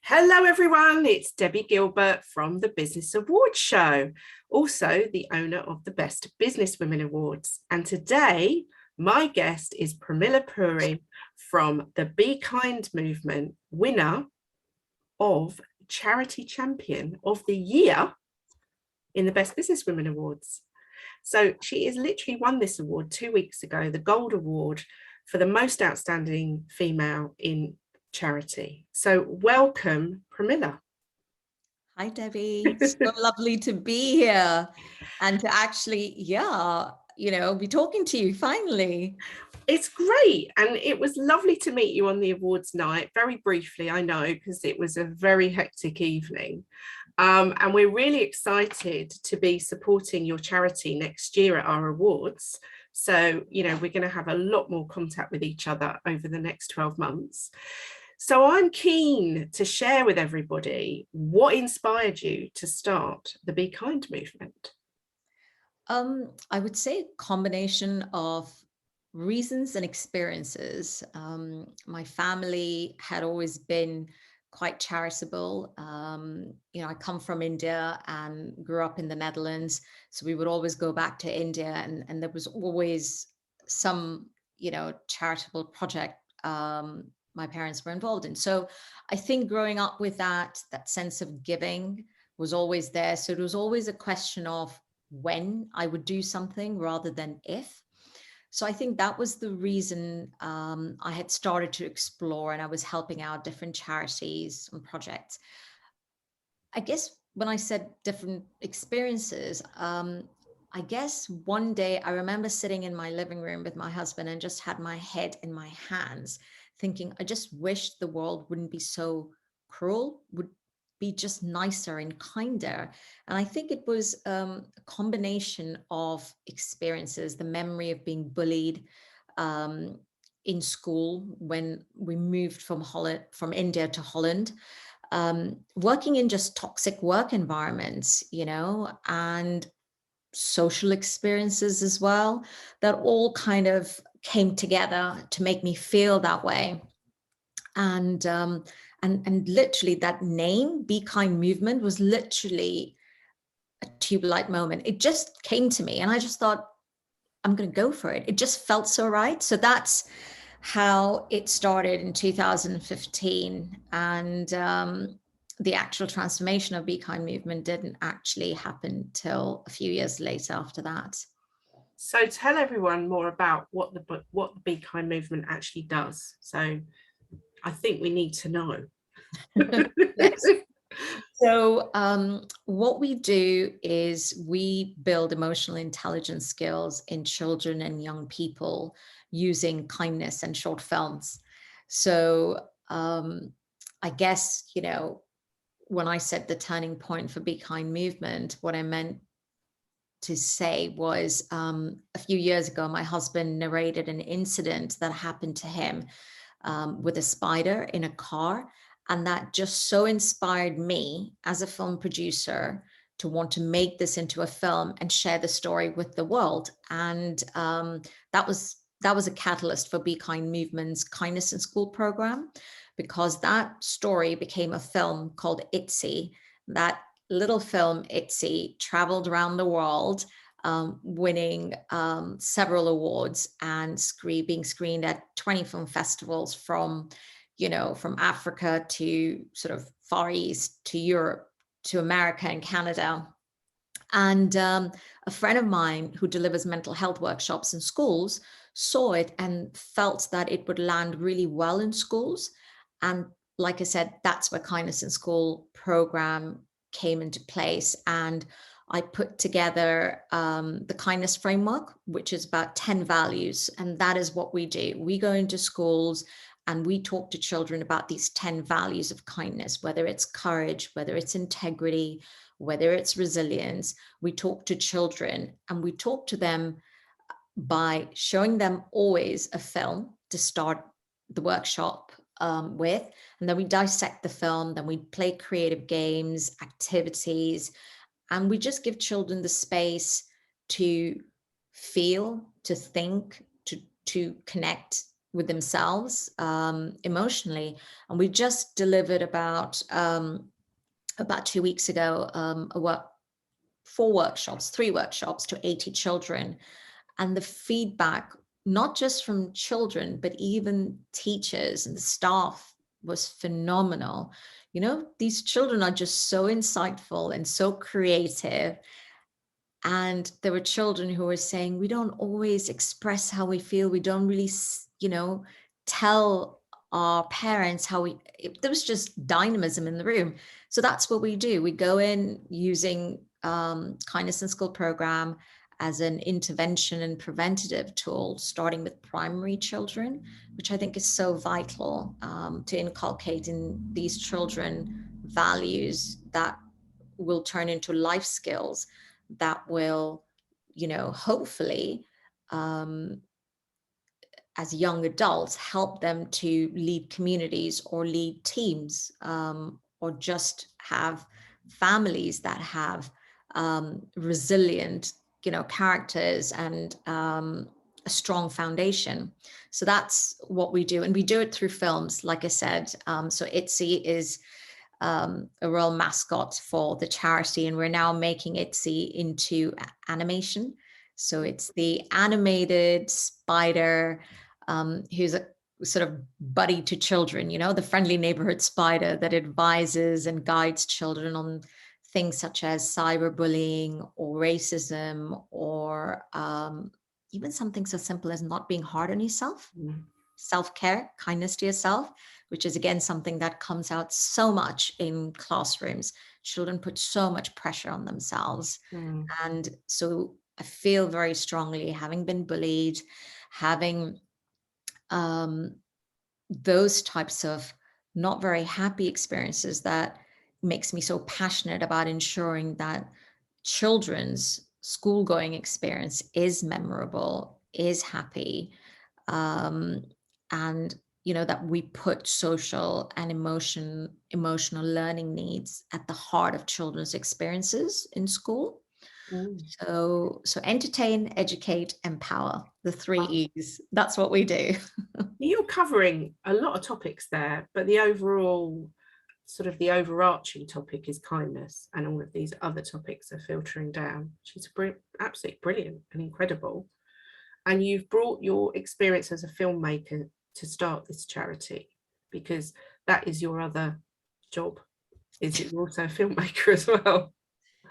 Hello everyone, it's Debbie Gilbert from the Business Awards Show, also the owner of the Best Businesswomen Awards. And today, my guest is Premila Puri from the Be Kind movement, winner of Charity Champion of the Year in the Best Businesswomen Awards. So she has literally won this award 2 weeks ago, the Gold Award for the most outstanding female in charity. So welcome, Premila. Hi, Debbie. So lovely to be here and to actually, be talking to you finally. It's great. And it was lovely to meet you on the awards night, very briefly, I know, because it was a very hectic evening. And we're really excited to be supporting your charity next year at our awards. So, we're going to have a lot more contact with each other over the next 12 months. So I'm keen to share with everybody what inspired you to start the Be Kind movement. I would say a combination of reasons and experiences. My family had always been quite charitable. I come from India and grew up in the Netherlands. So we would always go back to India and there was always some, charitable project my parents were involved in. So I think growing up with that sense of giving was always there. So it was always a question of when I would do something rather than if. So I think that was the reason I had started to explore, and I was helping out different charities and projects. I guess when I said different experiences, I guess one day I remember sitting in my living room with my husband and just had my head in my hands thinking, I just wish the world wouldn't be so cruel, would be just nicer and kinder. And I think it was a combination of experiences, the memory of being bullied in school when we moved from India to Holland, working in just toxic work environments, and social experiences as well, that all kind of came together to make me feel that way. And literally that name, Be Kind movement, was literally a tube light moment. It just came to me and I just thought, I'm going to go for it. It just felt so right. So that's how it started in 2015. And the actual transformation of Be Kind movement didn't actually happen till a few years later after that. So tell everyone more about what the Be Kind movement actually does. So I think we need to know. Yes. So what we do is we build emotional intelligence skills in children and young people using kindness and short films. So I guess, when I said the turning point for Be Kind movement, what I meant to say was a few years ago, my husband narrated an incident that happened to him with a spider in a car. And that just so inspired me as a film producer to want to make this into a film and share the story with the world. And that was a catalyst for Be Kind movement's Kindness in School program, because that story became a film called Itzy. That little film, Itzy, traveled around the world, winning several awards and being screened at 20 film festivals from Africa to sort of Far East to Europe to America and Canada. And a friend of mine who delivers mental health workshops in schools saw it and felt that it would land really well in schools. And like I said, that's where Kindness in School program came into place. And I put together the kindness framework, which is about 10 values. And that is what we do. We go into schools and we talk to children about these 10 values of kindness, whether it's courage, whether it's integrity, whether it's resilience. We talk to children and we talk to them by showing them always a film to start the workshop with. And then we dissect the film, then we play creative games, activities, and we just give children the space to feel, to think, to connect with themselves emotionally. And we just delivered about 2 weeks ago three workshops to 80 children. And the feedback, not just from children, but even teachers and the staff, was phenomenal. These children are just so insightful and so creative. And there were children who were saying, we don't always express how we feel. We don't really, tell our parents how there was just dynamism in the room. So that's what we do. We go in using kindness in school program as an intervention and preventative tool, starting with primary children, which I think is so vital to inculcate in these children values that will turn into life skills that will, hopefully, as young adults, help them to lead communities or lead teams, or just have families that have resilient, characters and a strong foundation. So that's what we do. And we do it through films, like I said. So ITZY is a real mascot for the charity, and we're now making ITZY into animation. So it's the animated spider who's a sort of buddy to children, the friendly neighborhood spider that advises and guides children on things such as cyberbullying or racism, or even something so simple as not being hard on yourself. Self-care, kindness to yourself, which is again something that comes out so much in classrooms. Children put so much pressure on themselves. And so I feel very strongly, having been bullied, having those types of not very happy experiences, that makes me so passionate about ensuring that children's school-going experience is memorable, is happy, and that we put social and emotional learning needs at the heart of children's experiences in school. So entertain, educate, empower, the 3 E's. That's what we do. You're covering a lot of topics there, but the overall sort of the overarching topic is kindness, and all of these other topics are filtering down, which is absolutely brilliant and incredible. And you've brought your experience as a filmmaker to start this charity, because that is your other job. Is it also a filmmaker as well?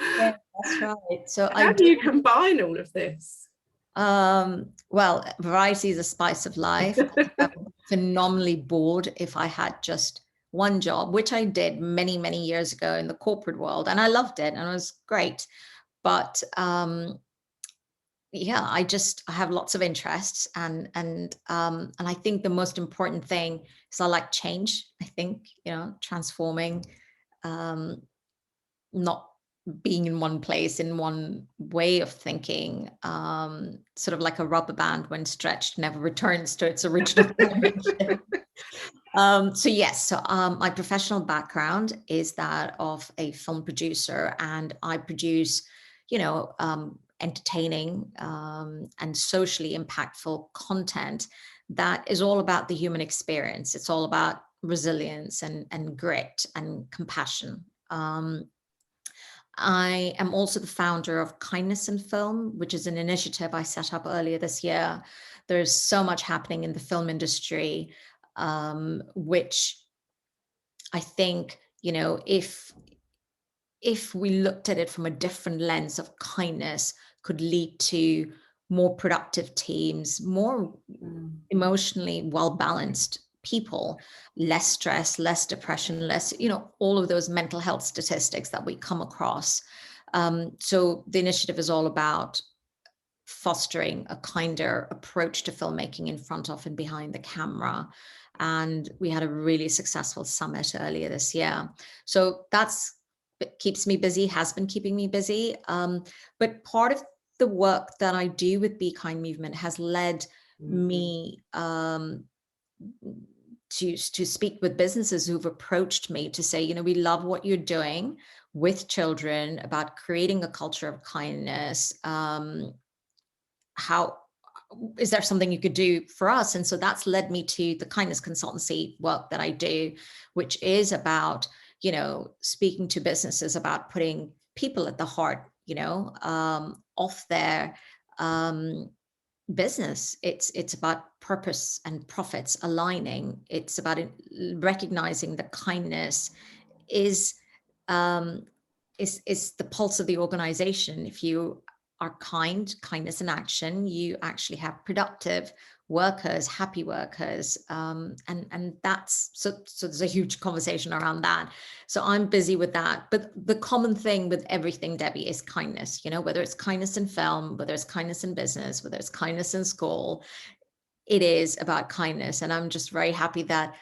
Yeah, that's right. So how do you combine all of this? Well, variety is a spice of life. I'm phenomenally bored if I had just one job, which I did many, many years ago in the corporate world, and I loved it and it was great. But yeah, I have lots of interests, and I think the most important thing is I like change. I think, transforming, not being in one place, in one way of thinking, sort of like a rubber band, when stretched, never returns to its original dimension. So yes, my professional background is that of a film producer, and I produce, entertaining and socially impactful content that is all about the human experience. It's all about resilience and grit and compassion. I am also the founder of Kindness in Film, which is an initiative I set up earlier this year. There's so much happening in the film industry, which I think, if we looked at it from a different lens of kindness, could lead to more productive teams, more emotionally well-balanced people, less stress, less depression, less, all of those mental health statistics that we come across. So the initiative is all about fostering a kinder approach to filmmaking in front of and behind the camera. And we had a really successful summit earlier this year. So it keeps me busy, has been keeping me busy. But part of the work that I do with Be Kind Movement has led me to speak with businesses who've approached me to say, we love what you're doing with children about creating a culture of kindness. How is there something you could do for us? And so that's led me to the kindness consultancy work that I do, which is about, speaking to businesses about putting people at the heart, of their business. It's about purpose and profits aligning. It's about recognizing that kindness is um, is the pulse of the organization. If you are kindness in action, you actually have productive workers, happy workers, and that's so there's a huge conversation around that. So I'm busy with that. But the common thing with everything, Debbie, is kindness. Whether it's kindness in film, whether it's kindness in business, whether it's kindness in school, it is about kindness. And I'm just very happy that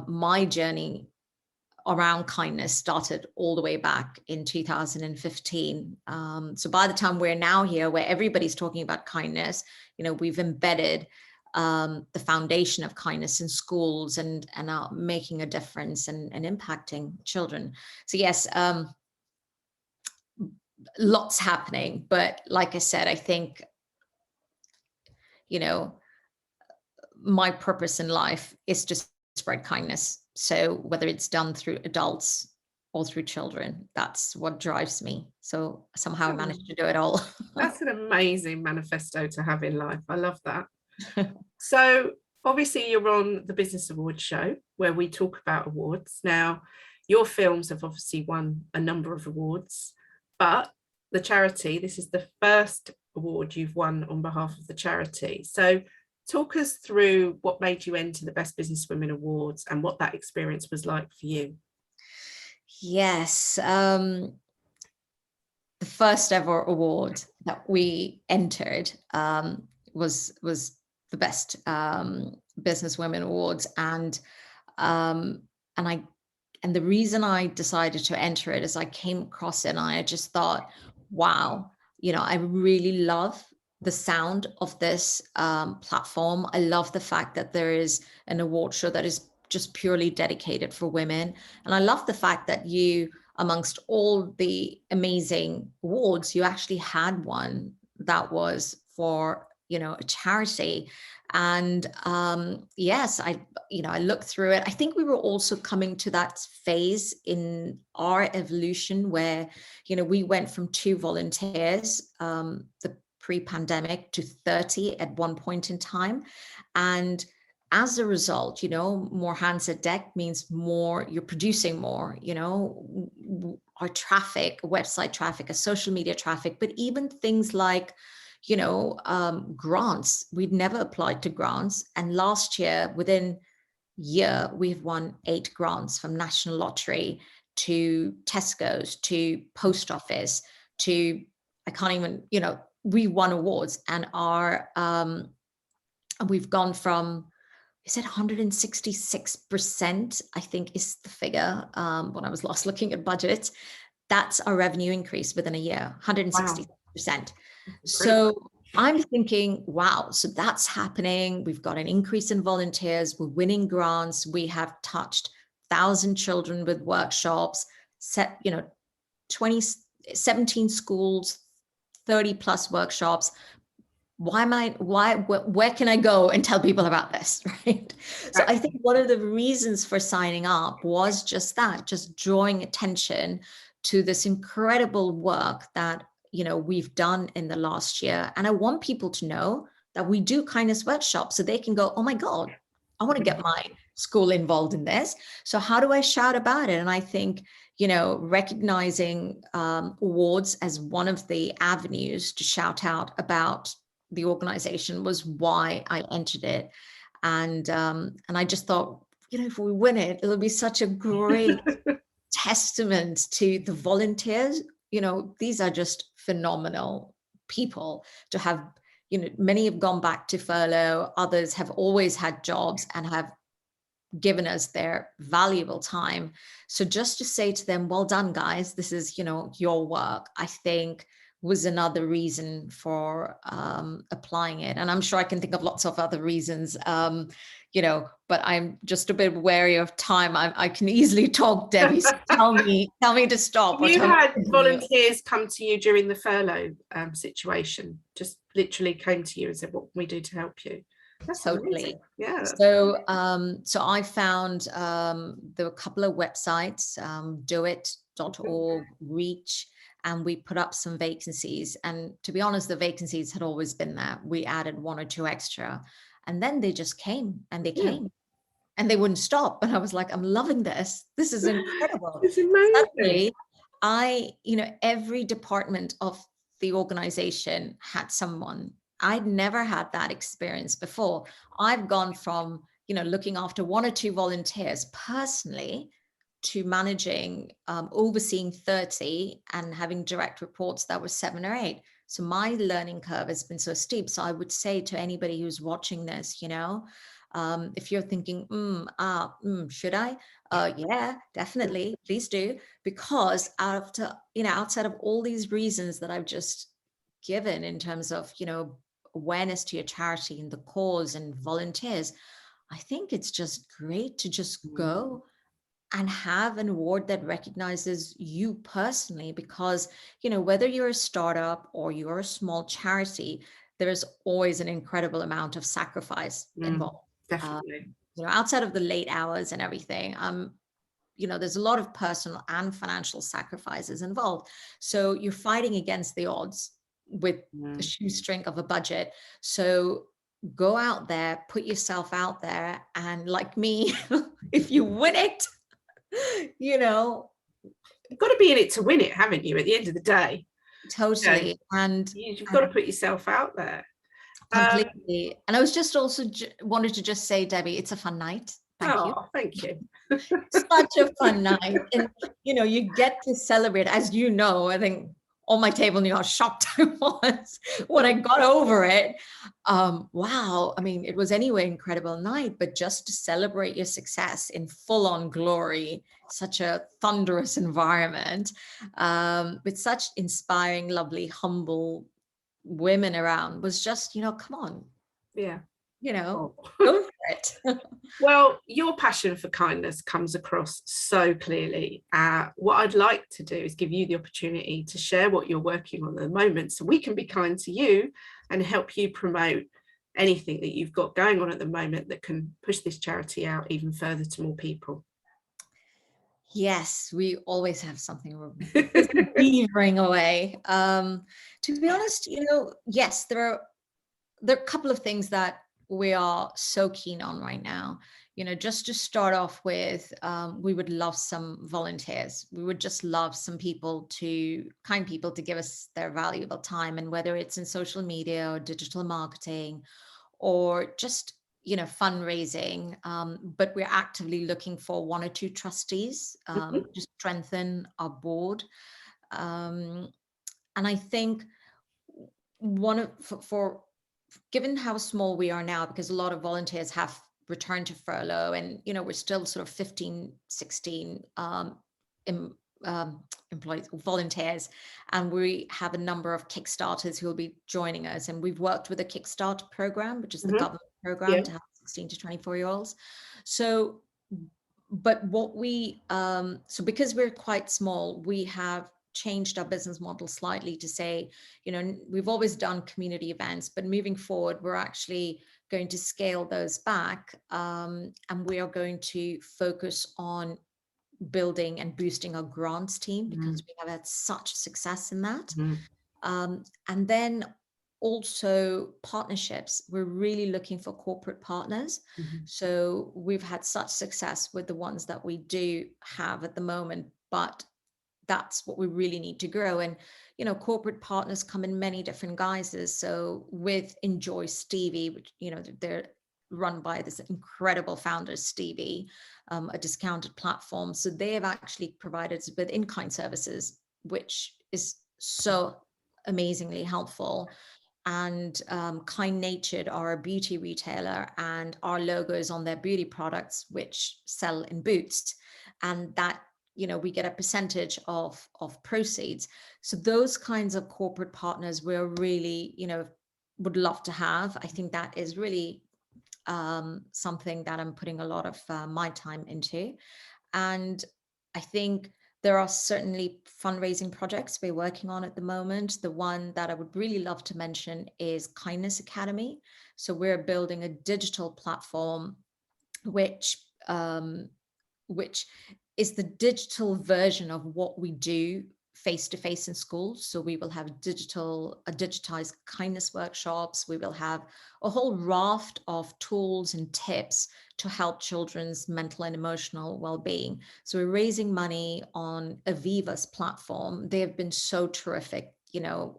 my journey around kindness started all the way back in 2015. So by the time we're now here, where everybody's talking about kindness, we've embedded the foundation of kindness in schools and are making a difference and impacting children. So yes, lots happening. But like I said, I think, my purpose in life is to spread kindness. So whether it's done through adults or through children, that's what drives me. So somehow I managed to do it all. That's an amazing manifesto to have in life. I love that. So obviously you're on the Business Awards show where we talk about awards. Now, your films have obviously won a number of awards, but the charity, this is the first award you've won on behalf of the charity. So talk us through what made you enter the Best Businesswomen Awards and what that experience was like for you. Yes. The first ever award that we entered was the Best Businesswomen Awards. And the reason I decided to enter it is I came across it and I just thought, wow, I really love the sound of this platform. I love the fact that there is an award show that is just purely dedicated for women. And I love the fact that you, amongst all the amazing awards, you actually had one that was for, a charity. And yes, I looked through it. I think we were also coming to that phase in our evolution where, we went from 2 volunteers, the pre-pandemic, to 30 at one point in time. And as a result, more hands at deck means more, you're producing more, our traffic, website traffic, our social media traffic, but even things like, grants. We'd never applied to grants. And last year, within year, we've won 8 grants, from National Lottery to Tesco's to Post Office to, I can't even, we won awards. And we've gone from, is it 166%, I think is the figure, when I was last looking at budget. That's our revenue increase within a year, 160%. Wow. So I'm thinking, wow, so that's happening. We've got an increase in volunteers. We're winning grants. We have touched 1,000 children with workshops, 17 schools, 30 plus workshops. Where can I go and tell people about this, right? So I think one of the reasons for signing up was just that, just drawing attention to this incredible work that, we've done in the last year. And I want people to know that we do kindness workshops so they can go, oh my God, I want to get my school involved in this. So how do I shout about it? And I think, recognizing awards as one of the avenues to shout out about the organization was why I entered it. And I just thought, if we win it, it'll be such a great testament to the volunteers. These are just phenomenal people to have, many have gone back to furlough, others have always had jobs and have given us their valuable time. So just to say to them, well done, guys, this is, your work, I think was another reason for applying it. And I'm sure I can think of lots of other reasons, but I'm just a bit wary of time. I can easily talk, Debbie. So tell me to stop. Or You tell me had to continue. volunteers come to you during the furlough situation, just literally came to you and said, what can we do to help you? That's Totally. amazing. Yeah. So, so I found there were a couple of websites, doit.org, Reach, and we put up some vacancies. And to be honest, the vacancies had always been there. We added one or two extra, and then they just came and they Yeah. came and they wouldn't stop. And I was like, I'm loving this. This is incredible. It's amazing. Suddenly, every department of the organization had someone. I'd never had that experience before. I've gone from, looking after one or two volunteers personally to managing, overseeing 30 and having direct reports that were 7 or 8. So my learning curve has been so steep. So I would say to anybody who's watching this, if you're thinking, should I? Yeah, definitely. Please do. Because outside of all these reasons that I've just given in terms of, awareness to your charity and the cause and volunteers, I think it's just great to just go and have an award that recognizes you personally, because, whether you're a startup or you're a small charity, there is always an incredible amount of sacrifice involved. Definitely. Outside of the late hours and everything, there's a lot of personal and financial sacrifices involved. So you're fighting against the odds with a shoestring of a budget. So go out there, put yourself out there, and like me, if you win it, you've got to be in it to win it, haven't you? At the end of the day, totally. And you've got to put yourself out there completely. And I was just also wanted to just say, Debbie, it's a fun night. Thank you. Thank you. Such a fun night. And, you get to celebrate, as you know, I think on my table knew how shocked I was when I got over it. Wow. I mean, it was anyway incredible night, but just to celebrate your success in full on glory, such a thunderous environment, with such inspiring, lovely, humble women around was just, come on. Yeah. Go for it. Well, your passion for kindness comes across so clearly. What I'd like to do is give you the opportunity to share what you're working on at the moment, so we can be kind to you and help you promote anything that you've got going on at the moment that can push this charity out even further to more people. Yes, we always have something beavering away. To be honest, yes, there are a couple of things that we are so keen on right now. Just to start off with, we would love some volunteers. We would just love some kind people to give us their valuable time, and whether it's in social media or digital marketing or just fundraising, but we're actively looking for 1 or 2 trustees to strengthen our board. And I think for given how small we are now, because a lot of volunteers have returned to furlough, and we're still sort of 15, 16 employees, volunteers, and we have a number of Kickstarters who will be joining us. And we've worked with a Kickstarter program, which is the government program to help 16 to 24-year-olds. So, but so because we're quite small, we have changed our business model slightly to say, we've always done community events, but moving forward, we're actually going to scale those back, and we are going to focus on building and boosting our grants team, because we have had such success in that. And then also partnerships. We're really looking for corporate partners. So we've had such success with the ones that we do have at the moment, but that's what we really need to grow. And, corporate partners come in many different guises. So with Enjoy Stevie, which, they're run by this incredible founder, Stevie, a discounted platform. So they have actually provided us with in-kind services, which is so amazingly helpful. And Kind Natured are a beauty retailer, and our logo is on their beauty products, which sell in Boots. And that, we get a percentage of proceeds. So those kinds of corporate partners we're really, would love to have. I think that is really something that I'm putting a lot of my time into. And I think there are certainly fundraising projects we're working on at the moment. The one that I would really love to mention is Kindness Academy. So we're building a digital platform which is the digital version of what we do face-to-face in schools. So we will have digitized kindness workshops. We will have a whole raft of tools and tips to help children's mental and emotional well-being. So we're raising money on Aviva's platform. They have been so terrific,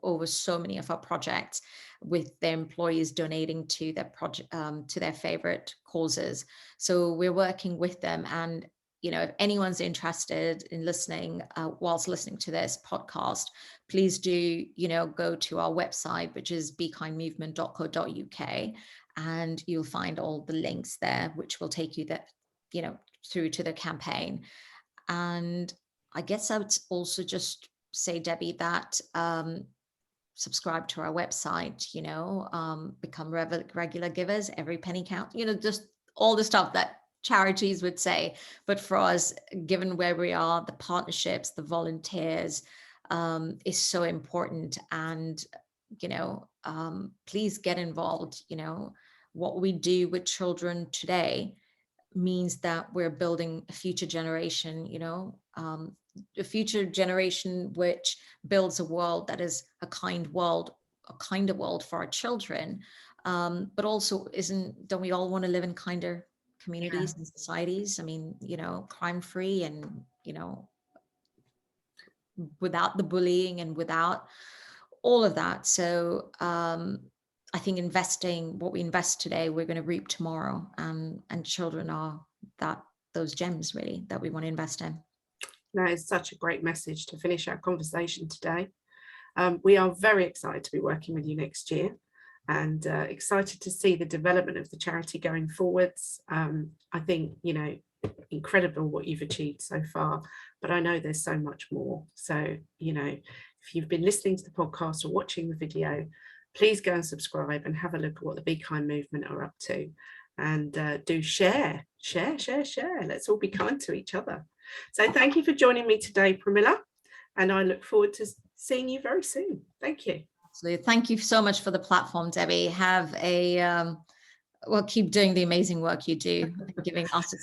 over so many of our projects, with their employees donating to their project, to their favorite causes. So we're working with them, and if anyone's interested in listening, whilst listening to this podcast, please do, go to our website, which is bekindmovement.co.uk, and you'll find all the links there, which will take you through to the campaign. And I guess I would also just say, Debbie, that subscribe to our website, become regular givers, every penny counts, just all the stuff that charities would say. But for us, given where we are, the partnerships, the volunteers, is so important. And please get involved. What we do with children today means that we're building a future generation, a future generation which builds a world that is a kinder world for our children, but also don't we all want to live in kinder communities and societies? I mean, crime-free and, without the bullying and without all of that. So I think what we invest today, we're going to reap tomorrow. And children are those gems really that we want to invest in. That is such a great message to finish our conversation today. We are very excited to be working with you next year, and excited to see the development of the charity going forwards. I think, incredible what you've achieved so far, but I know there's so much more. So, if you've been listening to the podcast or watching the video, please go and subscribe and have a look at what the Be Kind movement are up to, and do share. Let's all be kind to each other. So thank you for joining me today, Premila, and I look forward to seeing you very soon. Thank you. Absolutely. Thank you so much for the platform, Debbie. Have a keep doing the amazing work you do, giving us,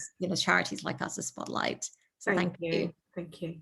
charities like us a spotlight. So thank you. Thank you.